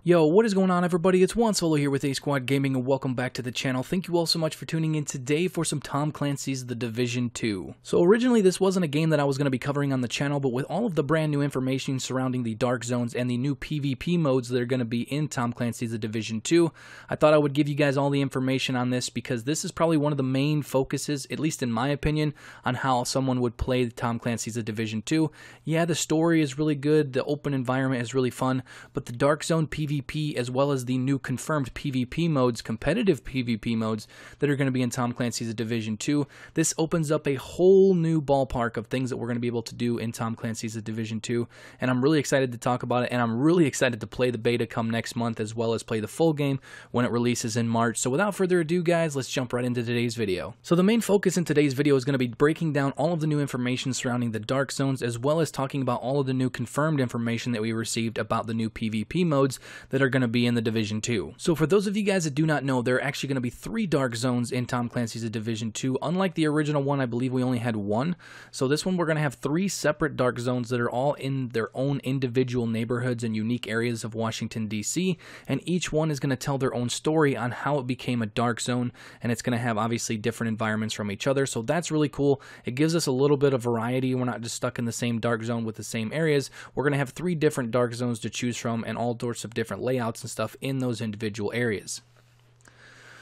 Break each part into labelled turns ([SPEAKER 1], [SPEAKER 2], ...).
[SPEAKER 1] Yo, what is going on, everybody? It's Juan Solo here with ASQD Gaming, and welcome back to the channel. Thank you all so much for tuning in today for some Tom Clancy's The Division 2. So originally this wasn't a game that I was going to be covering on the channel, but with all of the brand new information surrounding the Dark Zones and the new PvP modes that are going to be in Tom Clancy's The Division 2, I thought I would give you guys all the information on this because this is probably one of the main focuses, at least in my opinion, on how someone would play Tom Clancy's The Division 2. Yeah, the story is really good, the open environment is really fun, but the Dark Zone PvP as well as the new confirmed PvP modes, competitive PvP modes that are going to be in Tom Clancy's Division 2. This opens up a whole new ballpark of things that we're going to be able to do in Tom Clancy's Division 2, and I'm really excited to talk about it, and I'm really excited to play the beta come next month as well as play the full game when it releases in March. So without further ado, guys, let's jump right into today's video. So the main focus in today's video is going to be breaking down all of the new information surrounding the Dark Zones as well as talking about all of the new confirmed information that we received about the new PvP modes that are going to be in the Division 2. So for those of you guys that do not know, there are actually going to be 3 Dark Zones in Tom Clancy's Division 2. Unlike the original one, I believe we only had 1. So this one we're going to have 3 separate Dark Zones that are all in their own individual neighborhoods and unique areas of Washington, D.C. And each one is going to tell their own story on how it became a Dark Zone, and it's going to have obviously different environments from each other. So that's really cool. It gives us a little bit of variety. We're not just stuck in the same Dark Zone with the same areas. We're going to have 3 different Dark Zones to choose from and all sorts of different layouts and stuff in those individual areas.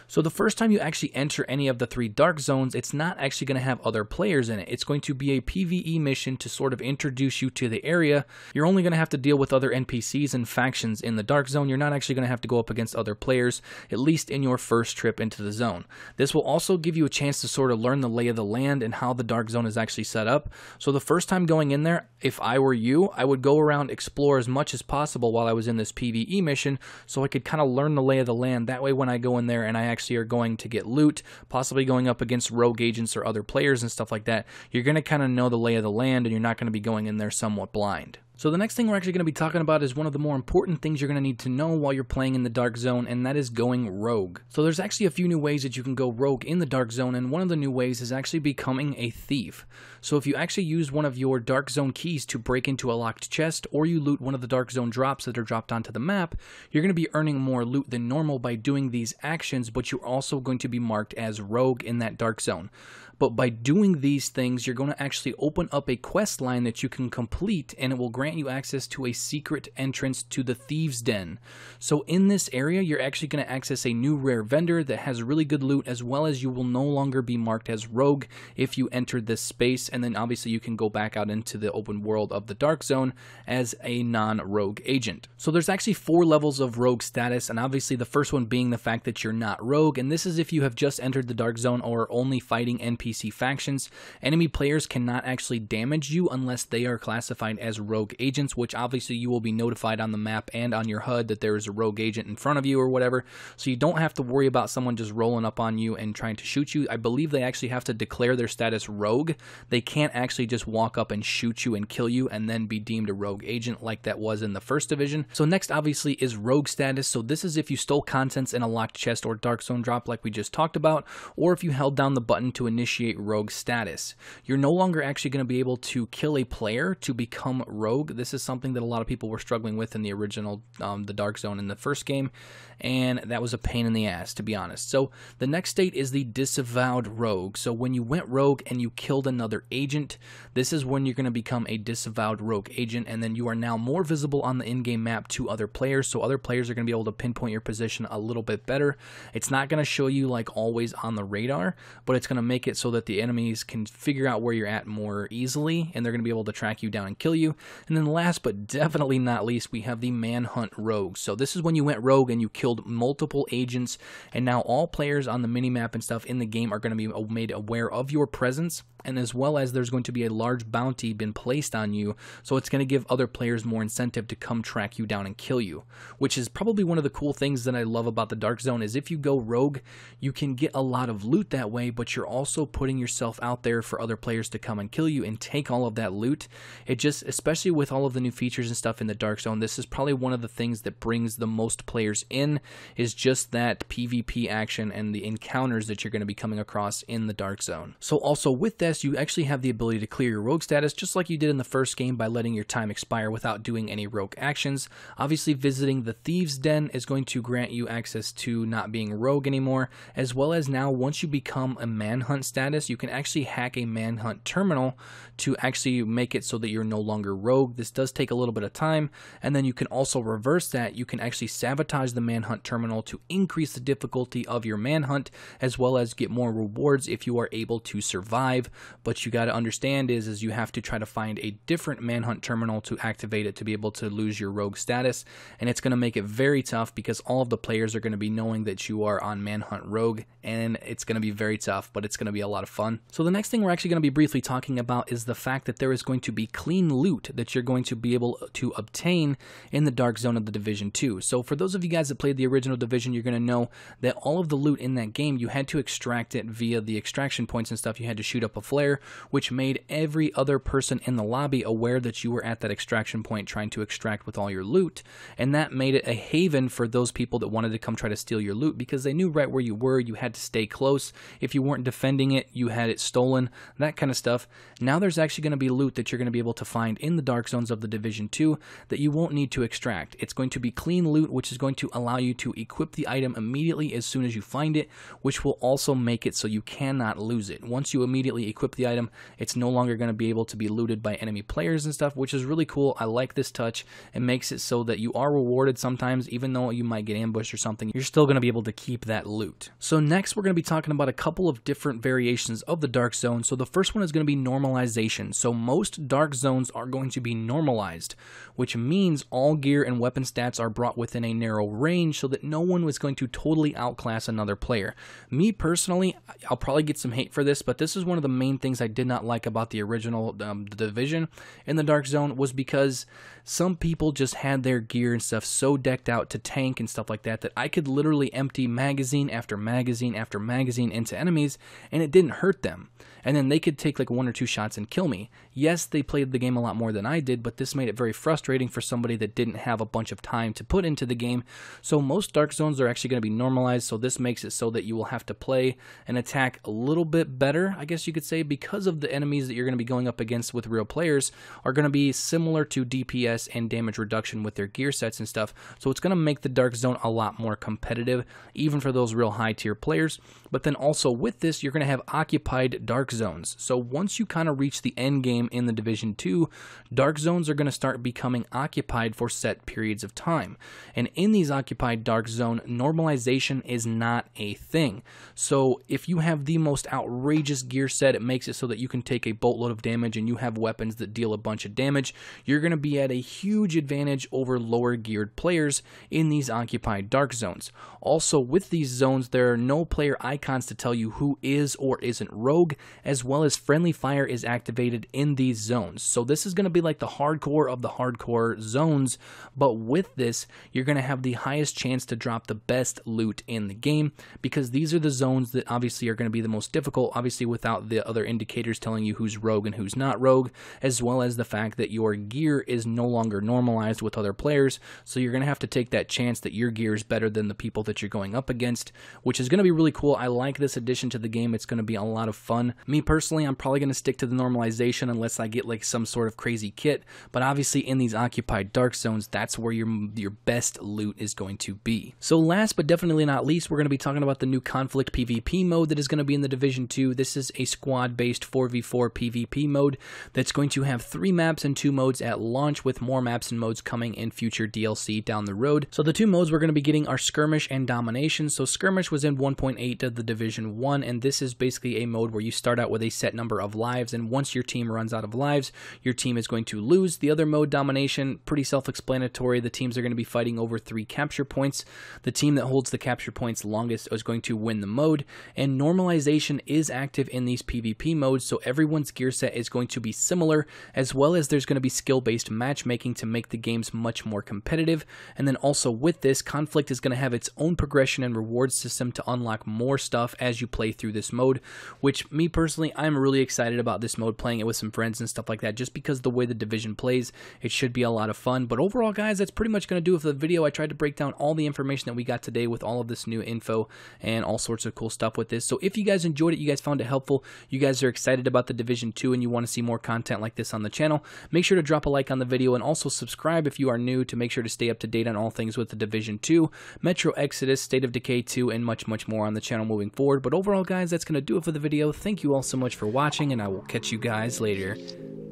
[SPEAKER 1] So the first time you actually enter any of the 3 Dark Zones, it's not actually going to have other players in it. It's going to be a PvE mission to sort of introduce you to the area. You're only going to have to deal with other NPCs and factions in the Dark Zone. You're not actually going to have to go up against other players, at least in your first trip into the zone. This will also give you a chance to sort of learn the lay of the land and how the Dark Zone is actually set up. So the first time going in there, if I were you, I would go around, explore as much as possible while I was in this PvE mission so I could kind of learn the lay of the land. That way when I go in there and I actually are going to get loot, possibly going up against rogue agents or other players and stuff like that, you're going to kind of know the lay of the land and you're not going to be going in there somewhat blind. So the next thing we're actually going to be talking about is one of the more important things you're going to need to know while you're playing in the Dark Zone, and that is going rogue. So there's actually a few new ways that you can go rogue in the Dark Zone, and one of the new ways is actually becoming a thief. So if you actually use one of your Dark Zone keys to break into a locked chest, or you loot one of the Dark Zone drops that are dropped onto the map, you're going to be earning more loot than normal by doing these actions, but you're also going to be marked as rogue in that Dark Zone. But by doing these things, you're going to actually open up a quest line that you can complete, and it will grant you access to a secret entrance to the Thieves' Den. So in this area, you're actually going to access a new rare vendor that has really good loot, as well as you will no longer be marked as rogue if you entered this space, and then obviously you can go back out into the open world of the Dark Zone as a non-rogue agent. So there's actually 4 levels of rogue status, and obviously the first one being the fact that you're not rogue, and this is if you have just entered the Dark Zone or are only fighting NPC factions. Enemy players cannot actually damage you unless they are classified as rogue agents, which obviously you will be notified on the map and on your HUD that there is a rogue agent in front of you or whatever, so you don't have to worry about someone just rolling up on you and trying to shoot you. I believe they actually have to declare their status rogue. They can't actually just walk up and shoot you and kill you and then be deemed a rogue agent like that was in the first division. So next obviously is rogue status. So this is if you stole contents in a locked chest or Dark Zone drop like we just talked about, or if you held down the button to initiate rogue status. You're no longer actually going to be able to kill a player to become rogue. This is something that a lot of people were struggling with in the original the Dark Zone in the first game, and that was a pain in the ass, to be honest. So the next state is the disavowed rogue. So when you went rogue and you killed another agent, this is when you're going to become a disavowed rogue agent, and then you are now more visible on the in-game map to other players, so other players are going to be able to pinpoint your position a little bit better. It's not going to show you like always on the radar, but it's going to make it so that the enemies can figure out where you're at more easily, and they're going to be able to track you down and kill you. And then last but definitely not least, we have the manhunt rogue. So this is when you went rogue and you killed multiple agents, and now all players on the minimap and stuff in the game are going to be made aware of your presence, and as well as there's going to be a large bounty been placed on you, so it's going to give other players more incentive to come track you down and kill you, which is probably one of the cool things that I love about the Dark Zone is if you go rogue, you can get a lot of loot that way, but you're also putting yourself out there for other players to come and kill you and take all of that loot. It just, especially with all of the new features and stuff in the Dark Zone, this is probably one of the things that brings the most players in, is just that PvP action and the encounters that you're going to be coming across in the Dark Zone. So also with this, you actually have the ability to clear your rogue status just like you did in the first game by letting your time expire without doing any rogue actions. Obviously, visiting the Thieves' Den is going to grant you access to not being rogue anymore, as well as now once you become a manhunt status, you can actually hack a manhunt terminal to actually make it so that you're no longer rogue. This does take a little bit of time, and then you can also reverse that. You can actually sabotage the manhunt terminal to increase the difficulty of your manhunt, as well as get more rewards if you are able to survive. But you got to understand is you have to try to find a different manhunt terminal to activate it to be able to lose your rogue status, and it's going to make it very tough because all of the players are going to be knowing that you are on manhunt rogue, and it's going to be very tough, but it's going to be a lot of fun. So the next thing we're actually going to be briefly talking about is the fact that there is going to be clean loot that you're going to be able to obtain in the Dark Zone of the Division 2. So for those of you guys that played the original Division, you're going to know that all of the loot in that game, you had to extract it via the extraction points and stuff. You had to shoot up a flare, which made every other person in the lobby aware that you were at that extraction point trying to extract with all your loot, and that made it a haven for those people that wanted to come try to steal your loot because they knew right where you were. You had to stay close. If you weren't defending it, you had it stolen, that kind of stuff. Now there's actually going to be loot that you're going to be able to find in the Dark Zones of the Division 2 that you won't need to extract. It's going to be clean loot, which is going to allow you to equip the item immediately as soon as you find it, which will also make it so you cannot lose it. Once you immediately equip the item, it's no longer going to be able to be looted by enemy players and stuff, which is really cool. I like this touch. It makes it so that you are rewarded sometimes, even though you might get ambushed or something, you're still going to be able to keep that loot. So next, we're going to be talking about a couple of different variations of the Dark Zone. So the first one is going to be normalization. So most Dark Zones are going to be normalized, which means all gear and weapon stats are brought within a narrow range so that no one was going to totally outclass another player. Me personally, I'll probably get some hate for this, but this is one of the main things I did not like about the original Division in the Dark Zone, was because some people just had their gear and stuff so decked out to tank and stuff like that that I could literally empty magazine after magazine after magazine into enemies and it didn't hurt them. And then they could take like 1 or 2 shots and kill me. Yes, they played the game a lot more than I did, but this made it very frustrating for somebody that didn't have a bunch of time to put into the game. So most Dark Zones are actually going to be normalized, so this makes it so that you will have to play and attack a little bit better, I guess you could say, because of the enemies that you're going to be going up against with real players are going to be similar to DPS and damage reduction with their gear sets and stuff. So it's going to make the Dark Zone a lot more competitive, even for those real high tier players. But then also with this, you're going to have occupied Dark Zones. So once you kind of reach the end game in the Division 2, Dark Zones are going to start becoming occupied for set periods of time. And in these occupied Dark Zone, normalization is not a thing. So if you have the most outrageous gear set, it makes it so that you can take a boatload of damage and you have weapons that deal a bunch of damage, you're going to be at a huge advantage over lower geared players in these occupied Dark Zones. Also, with these zones, there are no player icons to tell you who is or isn't rogue, as well as friendly fire is activated in these zones. So this is going to be like the hardcore of the hardcore zones, but with this, you're going to have the highest chance to drop the best loot in the game, because these are the zones that obviously are going to be the most difficult, obviously without the other indicators telling you who's rogue and who's not rogue, as well as the fact that your gear is no longer normalized with other players, so you're going to have to take that chance that your gear is better than the people that you're going up against, which is going to be really cool. I like this addition to the game. It's going to be a lot of fun. Me personally, I'm probably going to stick to the normalization unless I get like some sort of crazy kit, but obviously in these occupied Dark Zones, that's where your best loot is going to be. So last but definitely not least, we're going to be talking about the new conflict PvP mode that is going to be in the Division 2. This is a squad-based 4v4 PvP mode that's going to have 3 maps and 2 modes at launch, with more maps and modes coming in future DLC down the road. So the 2 modes we're going to be getting are Skirmish and Domination. So Skirmish was in 1.8 of the Division 1, and this is basically a mode where you start out with a set number of lives, and once your team runs out of lives, your team is going to lose. The other mode, domination, pretty self-explanatory. The teams are going to be fighting over 3 capture points. The team that holds the capture points longest is going to win the mode, and normalization is active in these PvP modes, so everyone's gear set is going to be similar, as well as there's going to be skill-based matchmaking to make the games much more competitive. And then also with this, Conflict is going to have its own progression and reward system to unlock more stuff as you play through this mode, which me personally, I'm really excited about this mode, playing it with some friends and stuff like that, just because the way the Division plays, it should be a lot of fun. But overall, guys, that's pretty much going to do it for the video. I tried to break down all the information that we got today with all of this new info and all sorts of cool stuff with this. So if you guys enjoyed it, you guys found it helpful, you guys are excited about the Division 2 and you want to see more content like this on the channel, make sure to drop a like on the video and also subscribe if you are new to make sure to stay up to date on all things with the Division 2, Metro Exodus, State of Decay 2, and much more on the channel moving forward. But overall, guys, that's going to do it for the video. Thank you all so much for watching, and I will catch you guys later.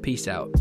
[SPEAKER 1] Peace out.